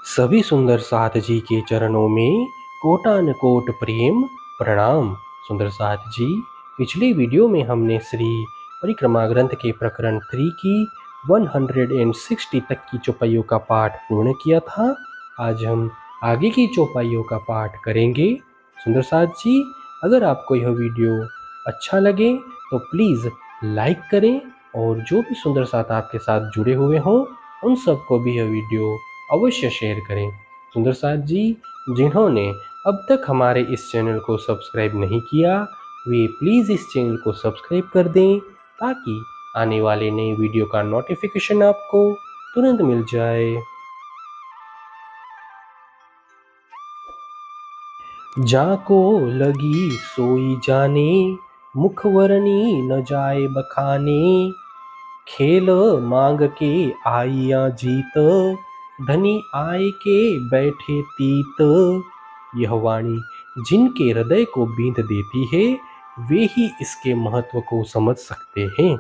सभी सुंदर साथ जी के चरणों में कोटान कोट प्रेम प्रणाम। सुंदर साथ जी, पिछली वीडियो में हमने श्री परिक्रमा ग्रंथ के प्रकरण 3 की 160 तक की चौपाइयों का पाठ पूर्ण किया था। आज हम आगे की चौपाइयों का पाठ करेंगे। सुंदर साथ जी, अगर आपको यह वीडियो अच्छा लगे तो प्लीज़ लाइक करें और जो भी सुंदर साथ आपके साथ जुड़े हुए हों उन सबको भी यह वीडियो अवश्य शेयर करें। सुंदर साथ जी, जिन्होंने अब तक हमारे इस चैनल को सब्सक्राइब नहीं किया वे प्लीज़ इस चैनल को सब्सक्राइब कर दें ताकि आने वाले नए वीडियो का नोटिफिकेशन आपको तुरंत मिल जाए। जाको लगी सोई जाने, मुखवरनी न जाए बखाने। खेल मांग के आइया जीत, धनी आय के बैठे तीत। यह वाणी जिनके हृदय को बींध देती है वे ही इसके महत्व को समझ सकते हैं,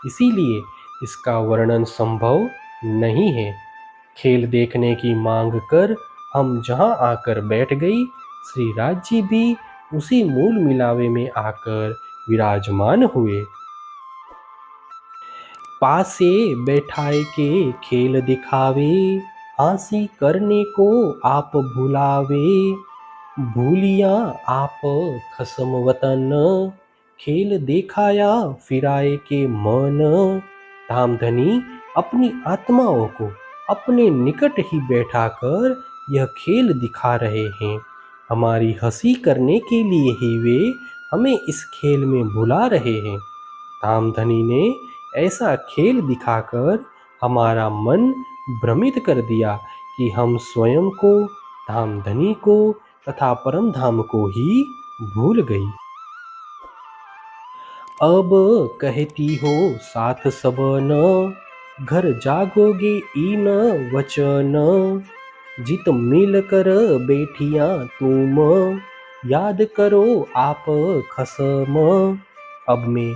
इसीलिए इसका वर्णन संभव नहीं है। खेल देखने की मांग कर हम जहां आकर बैठ गई, श्री राज जी भी उसी मूल मिलावे में आकर विराजमान हुए। पासे बैठाए के खेल दिखावे, हंसी करने को आप भुलावे। भूलिया आप खसम वतन, खेल दिखाया फिराए के मन। धामधनी अपनी आत्माओं को अपने निकट ही बैठाकर यह खेल दिखा रहे हैं। हमारी हंसी करने के लिए ही वे हमें इस खेल में भुला रहे हैं। धामधनी ने ऐसा खेल दिखाकर हमारा मन भ्रमित कर दिया कि हम स्वयं को, धामधनी को तथा परम धाम को ही भूल गई। अब कहती हो साथ सबन, घर जागोगे इन वचन। जित मिल कर बैठिया तुम, याद करो आप खसम। अब मैं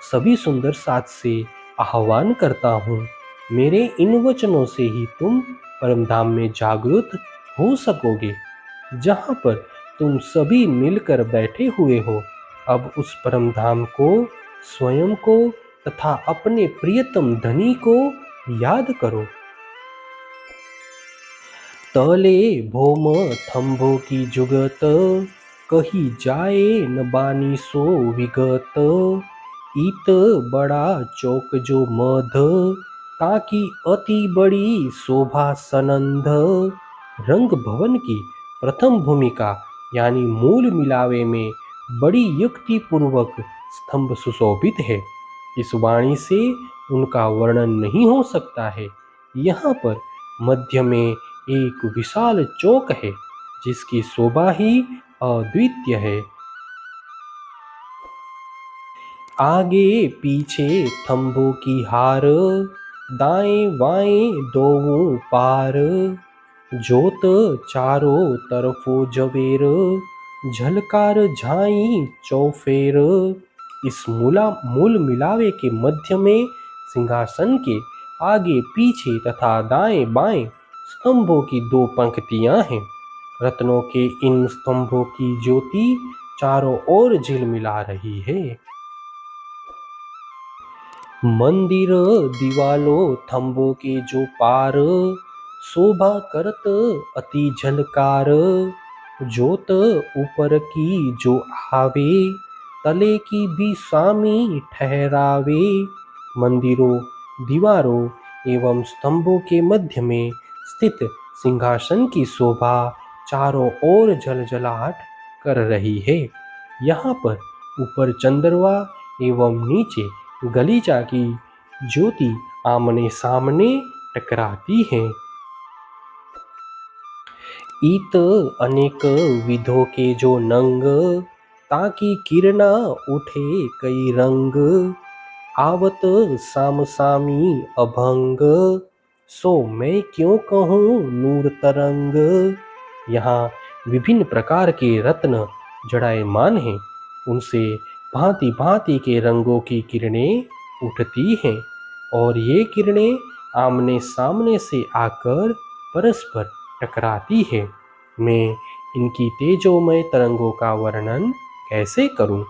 सभी सुंदर साथ से आह्वान करता हूँ, मेरे इन वचनों से ही तुम परम धाम में जागृत हो सकोगे जहाँ पर तुम सभी मिलकर बैठे हुए हो। अब उस परम धाम को, स्वयं को तथा अपने प्रियतम धनी को याद करो। तले भोम थंभो की जुगत, कही जाए न बानी सो विगत। इत बड़ा चौक जो मध, ताकि अति बड़ी शोभा सनंद। रंग भवन की प्रथम भूमिका यानी मूल मिलावे में बड़ी युक्ति पूर्वक स्तंभ सुशोभित है। इस वाणी से उनका वर्णन नहीं हो सकता है। यहाँ पर मध्य में एक विशाल चौक है जिसकी शोभा ही अद्वितीय है। आगे पीछे थंभों की हार, दाएं बाएं दोनों पार। जोत चारों तरफों जवेर, झलकार झाई चौफेर। इस मूल मिलावे के मध्य में सिंहासन के आगे पीछे तथा दाएं बाएं स्तंभों की दो पंक्तियां हैं। रत्नों के इन स्तंभों की ज्योति चारों ओर झिलमिला रही है। मंदिर दीवालों थंभों के जो पार, शोभा करत अति झलकार। जोत ऊपर की जो आवे, तले की भी स्वामी ठहरावे। मंदिरों, दीवारों एवं स्तंभों के मध्य में स्थित सिंहासन की शोभा चारों ओर झलझलाहट कर रही है। यहाँ पर ऊपर चंद्रमा एवं नीचे गलीचा की ज्योति आमने सामने टकराती है। इत अनेक विधों के जो नंग, ताकि किरणा उठे कई रंग। आवत सामसामी अभंग, सो मैं क्यों कहूँ नूर तरंग। यहाँ विभिन्न प्रकार के रत्न जड़ायमान हैं, उनसे भांति भांति के रंगों की किरणें उठती हैं और ये किरणें आमने सामने से आकर परस्पर टकराती है। मैं इनकी तेजोमय तरंगों का वर्णन कैसे करूं?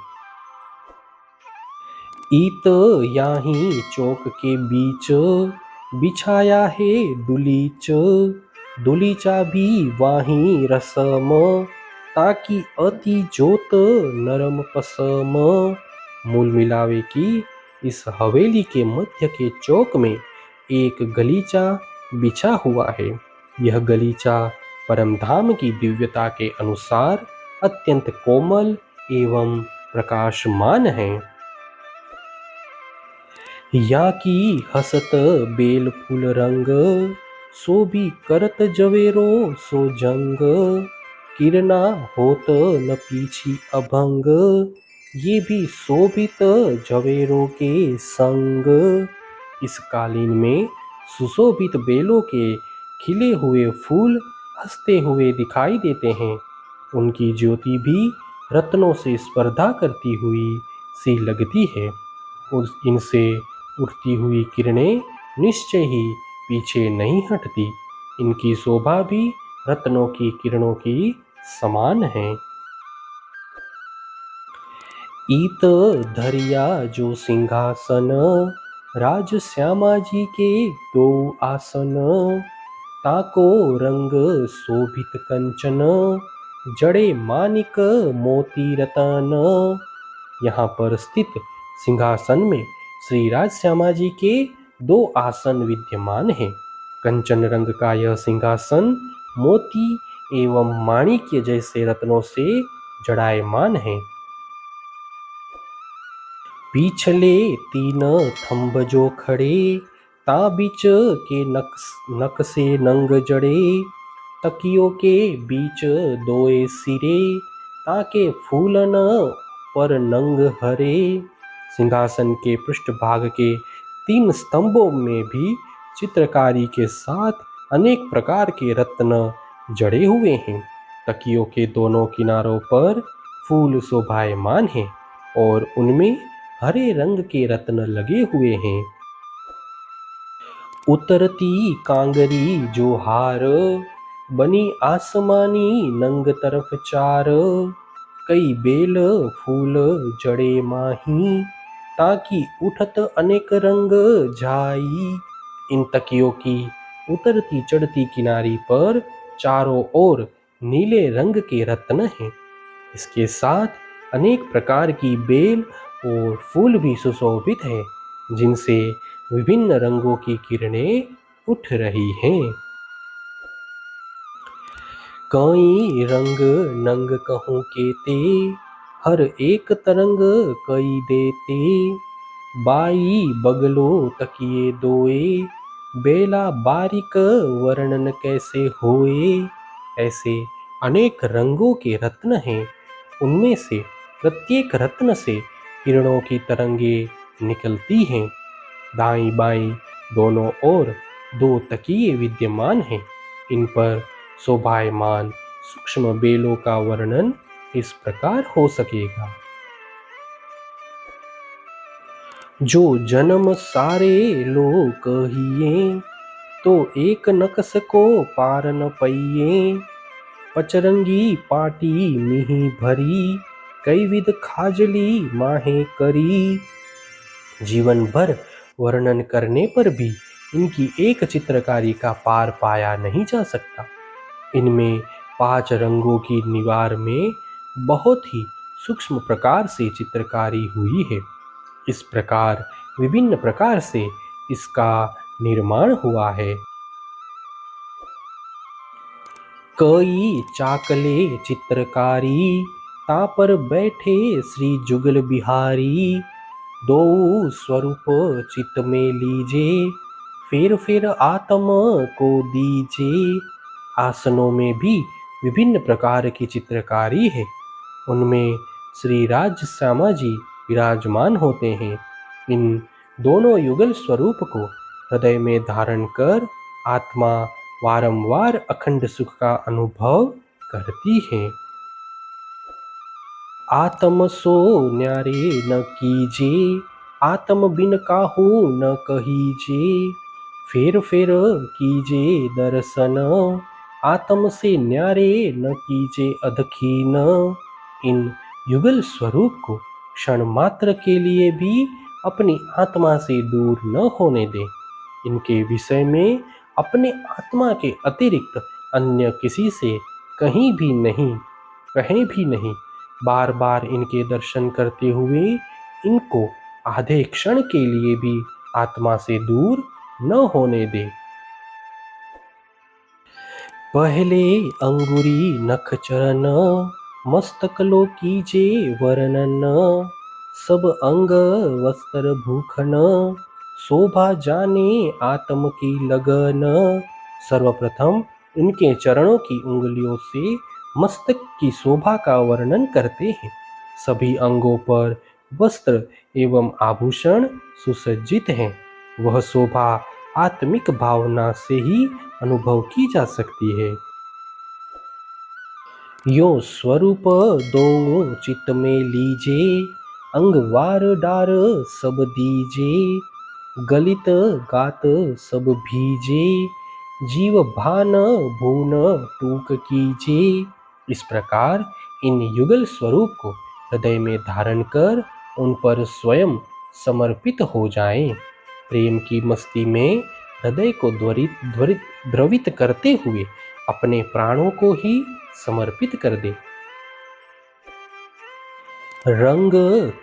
इत याही चौक के बीच बिछाया है दुलीच, दुलीचा भी वाही रसम, ताकि अति जोत नरम पसम। मूल मिलावे की इस हवेली के मध्य के चौक में एक गलीचा बिछा हुआ है। यह गलीचा परमधाम की दिव्यता के अनुसार अत्यंत कोमल एवं प्रकाशमान है। या की हसत बेल फूल रंग, सो भी करत जवेरो सो जंग, किरना होत न पीछी अभंग, ये भी शोभित जवेरों के संग। इस कालीन में सुशोभित बेलों के खिले हुए फूल हंसते हुए दिखाई देते हैं। उनकी ज्योति भी रत्नों से स्पर्धा करती हुई सी लगती है। उस इनसे उठती हुई किरणें निश्चय ही पीछे नहीं हटती। इनकी शोभा भी रत्नों की किरणों की समान है। इत धरिया जो सिंहासन, राज श्यामा जी के दो आसन, ताको रंग शोभित कंचन, जड़े मानिक मोती रतन। यहाँ पर स्थित सिंहासन में श्री राज श्यामा जी के दो आसन विद्यमान हैं। कंचन रंग का यह सिंहासन मोती एवं माणिक्य जैसे रत्नों से जड़ायमान है। पिछले तीन थंब जो खड़े, ता बीच के नक्शे नंग जड़े, तकियों के बीच दोए सिरे, ताके फूलन पर नंग हरे। सिंहासन के पृष्ठभाग के 3 स्तंभों में भी चित्रकारी के साथ अनेक प्रकार के रत्न जड़े हुए हैं। तकियों के दोनों किनारों पर फूल शोभायमान हैं और उनमें हरे रंग के रत्न लगे हुए हैं। उतरती कांगरी जो हार, बनी आसमानी नंग तरफ चार, कई बेल फूल जड़े माही, ताकि उठत अनेक रंग झाई। इन तकियों की उतरती चढ़ती किनारी पर चारों ओर नीले रंग के रत्न हैं। इसके साथ अनेक प्रकार की बेल और फूल भी सुशोभित हैं, जिनसे विभिन्न रंगों की किरणें उठ रही हैं। कई रंग नंग कहूँ केते, हर एक तरंग कई देते, बाई बगलो तकिए दोए, बेला बारीक वर्णन कैसे होए। ऐसे अनेक रंगों के रत्न हैं। उनमें से प्रत्येक रत्न से किरणों की तरंगें निकलती हैं। दाईं बाईं दोनों ओर 2 तकिए विद्यमान हैं। इन पर शोभायमान सूक्ष्म बेलों का वर्णन इस प्रकार हो सकेगा। जो जन्म सारे लोग कहिए, तो एक नकस को पार न पइए, पचरंगी पाटी मिही भरी, कई विध खाजली माहे करी। जीवन भर वर्णन करने पर भी इनकी एक चित्रकारी का पार पाया नहीं जा सकता। इनमें 5 रंगों की निवार में बहुत ही सूक्ष्म प्रकार से चित्रकारी हुई है। इस प्रकार विभिन्न प्रकार से इसका निर्माण हुआ है। कई चाकले चित्रकारी, ता पर बैठे श्री जुगल बिहारी, दो स्वरूप चित्त में लीजे, फिर आत्म को दीजे। आसनों में भी विभिन्न प्रकार की चित्रकारी है। उनमें श्री राज श्यामा जी विराजमान होते हैं। इन दोनों युगल स्वरूप को हृदय में धारण कर आत्मा वारंवार अखंड सुख का अनुभव करती है। आत्म सो न्यारे न कीजे, आत्म बिन काहू न कहीजे, फिर कीजे दर्शन, आत्म से न्यारे न कीजे अधखीन। इन युगल स्वरूप को क्षण मात्र के लिए भी अपनी आत्मा से दूर न होने दें। इनके विषय में अपने आत्मा के अतिरिक्त अन्य किसी से कहीं भी नहीं बार बार इनके दर्शन करते हुए इनको आधे क्षण के लिए भी आत्मा से दूर न होने दे। पहले अंगुरी नख चरण मस्तक लो कीजे वर्णन। सब अंग वस्त्र भूखन शोभा जाने आत्म की लगन। सर्वप्रथम इनके चरणों की उंगलियों से मस्तक की शोभा का वर्णन करते हैं। सभी अंगों पर वस्त्र एवं आभूषण सुसज्जित हैं। वह शोभा आत्मिक भावना से ही अनुभव की जा सकती है। यो स्वरूप दो चित्त में लीजे अंगवार डार सब दीजे। गलित गात सब भीजे जीव भान भून टूक कीजे। इस प्रकार इन युगल स्वरूप को हृदय में धारण कर उन पर स्वयं समर्पित हो जाएं। प्रेम की मस्ती में हृदय को द्रवित करते हुए अपने प्राणों को ही समर्पित कर दे। रंग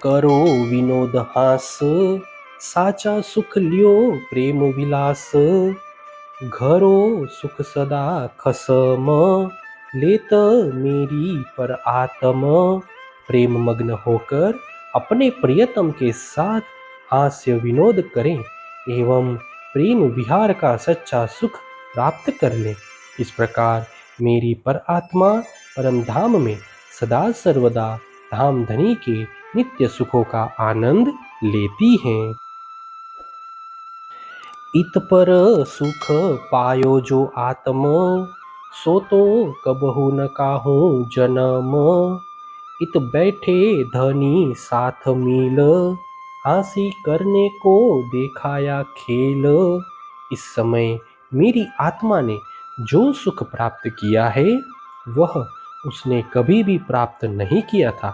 करो विनोद हास साचा सुख लियो प्रेम विलास। घरो सुख सदा खसम लेत मेरी पर आत्म। प्रेम मग्न होकर अपने प्रियतम के साथ हास्य विनोद करें एवं प्रेम विहार का सच्चा सुख प्राप्त कर लें। इस प्रकार मेरी पर आत्मा परम धाम में सदा सर्वदा धाम धनी के नित्य सुखों का आनंद लेती हैं। इत पर सुख पायो जो आत्म सो तो कबहु न काहू जन्म। इत बैठे धनी साथ मील हासी करने को देखाया खेल। इस समय मेरी आत्मा ने जो सुख प्राप्त किया है वह उसने कभी भी प्राप्त नहीं किया था।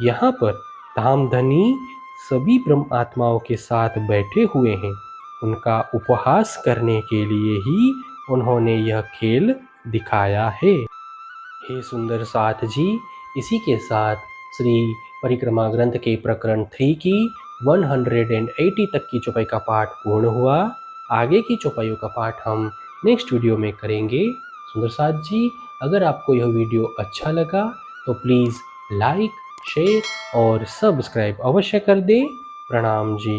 यहाँ पर धामधनी सभी ब्रह्म आत्माओं के साथ बैठे हुए हैं। उनका उपहास करने के लिए ही उन्होंने यह खेल दिखाया है। हे सुंदर साथ जी, इसी के साथ श्री परिक्रमा ग्रंथ के प्रकरण 3 की 180 तक की चौपाई का पाठ पूर्ण हुआ। आगे की चौपाइयों का पाठ हम नेक्स्ट वीडियो में करेंगे। सुंदर साथ जी, अगर आपको यह वीडियो अच्छा लगा तो प्लीज़ लाइक, शेयर और सब्सक्राइब अवश्य कर दें। प्रणाम जी।